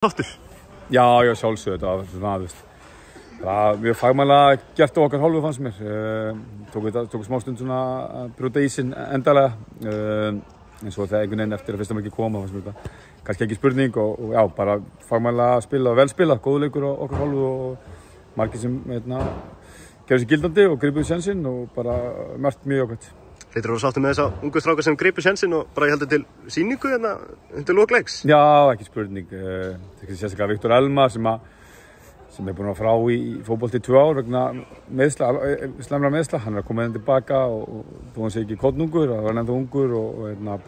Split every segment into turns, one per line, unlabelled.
Aftur?
Já, sjálfsögðu, þetta var svona, þú veist, mjög fagmannlega gert á okkar hálfu fannst mér. Tók smá stund svona að brjóta ísinn endalega, en svo þegar einhvern veginn eftir að fyrsta markið koma fannst mér þetta kannski ekki spurning og já, bara fagmannlega spila og vel spila, góður leikur á okkar hálfu og markið sem, gerði sig gildandi og gripuðu sénsinn og bara margt mjög jákvætt.
Hlýtur þú sáttur með þessa ungu stráka sem gripu sénsinn og bara ég heldur til sýningu hérna undir lok leiks?
Já, ekki spurning. Sérstaklega Viktor Elma sem er búinn að frá í fótbolti í 2 ár vegna slæmra meðsla. Hann er að koma inn tilbaka og þó hann sé ekki kollungur, það var ennþá ungur og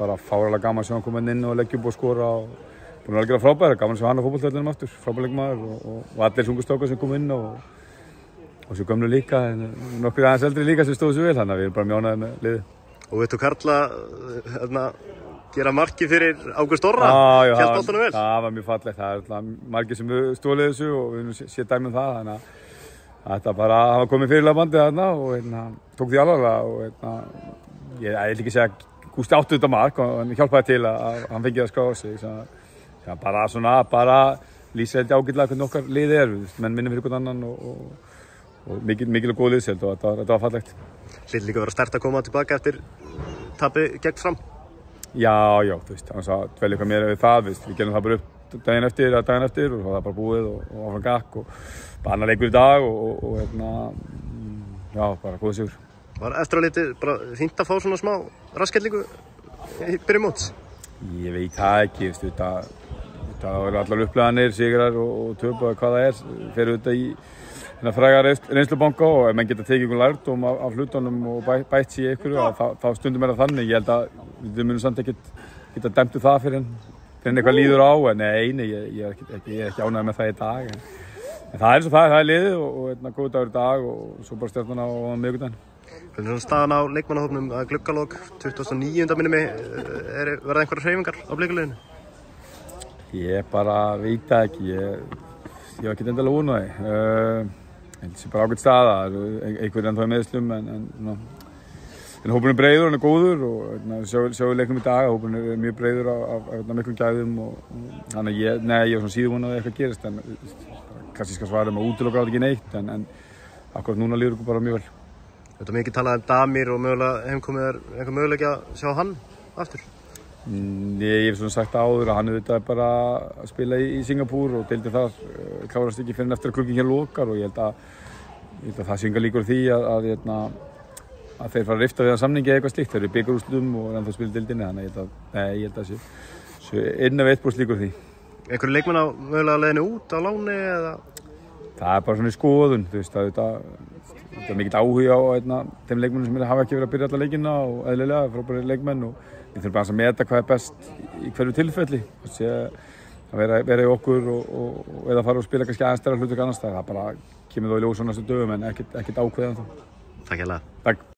bara fáránlega gaman sem hann kom inn og leggja upp og skora og búinn að algjörlega frábæra. Gaman sem hann á fótboltavöllunum aftur, frábær leikmaður og allir ungu strákar sem kom inn og svo gömlu líka, nokkur aðeins eldri líka sem stóðu svo vel, þannig að við erum bara mjög ánægðir með liðið.
Og veitu Karla gera marki fyrir Ágúst Orra, hélt boltanum vel?
Það var mjög fallegt, það er margir sem stólið þessu og við erum séð dæmi það, þannig að þetta bara hafa komið fyrirlega bandið þarna og tók því alvarlega og ég vil ekki segja að Gústi áttu þetta mark og hann hjálpaði til að hann fengið að skrá sig, bara lýsa held ég ágætlega hvernig okkar liðið menn minnum fyrir hvern annan og mikil og góð liðsheild og þetta var fallegt.
Hlýtur líka að vera sterkt að koma tilbaka eftir tapi gegn Fram?
Já, þú veist, þannig að dvelja eitthvað meira við það, við gerðum það bara upp daginn eftir og það var bara búið og áfram gakk og bara annar leikur í dag og já, bara góð sigur.
Var eftir að liti bara fínt að fá svona smá raskhellingu í byrjun móts?
Ég veit það ekki, það eru allar uppleganir, sigrar og töp og hvað það fer auðvitað í fræga reynslubanka og ef menn geta tekið einhvern lærdóm af hlutunum og bætt sig í einhverju þá stundum er það þannig. Ég held að við munum samt ekki geta dæmt það fyrir eitthvað líður á, en nei, ég er ekki ánægður með það í dag. En það er eins og það er liðið og góð dagur í dag og svo bara Stjarnan á miðvikudaginn.
Hvernig er staðan á leikmannahópnum að gluggalok 2009. Minni mig, verða einhverjar hreyfingar á Blikuliðinu?
Ég bara veit það ekki, ég var ekki endalega von á því. Það er bara ágætt staða, einhverjir ennþá í meðslum en hópurinn er breiður, hann er góður og sjáum leiknum í dag, hópurinn er mjög breiður af miklum gæðum og þannig að ég var svona síðan vonað að eitthvað gerist en kannski skal svara með útiloka átt ekki neitt en akkurat núna líður okkur bara mjög vel.
Þetta er mikið talað Damir og mögulega heimkomið einhver möguleiki að sjá hann aftur?
Ég hef svona sagt áður að hann auðvitað bara að spila í Singapúr og deildin þar klárast ekki fyrir eftir að glugginn hér lokar og ég held að það sé engar líkur því að þeir fara að rifta við hann samningi eða eitthvað slíkt. Þeir eru í bikarúrslitum og ennþá spila deildinni þannig ég held að sé inn af 1% líkur því.
Einhverju leikmenn á mögulega leiðinu út á láni eða? Það
er bara svona í skoðun, þú veist að þetta er mikill áhuga á þeim leikmennum sem hafa ekki verið að byrja alla leikina og eðlilega frábærir leikmenn og við þurfum bara að meta hvað er best í hverju tilfelli. Að vera í okkur eða fara og spila kannski aðeins stærra hlutur annars staðar. Það bara kemur þá í ljós á næstu dögum en ekkert ákveðið ennþá.
Takk hérlega.
Takk.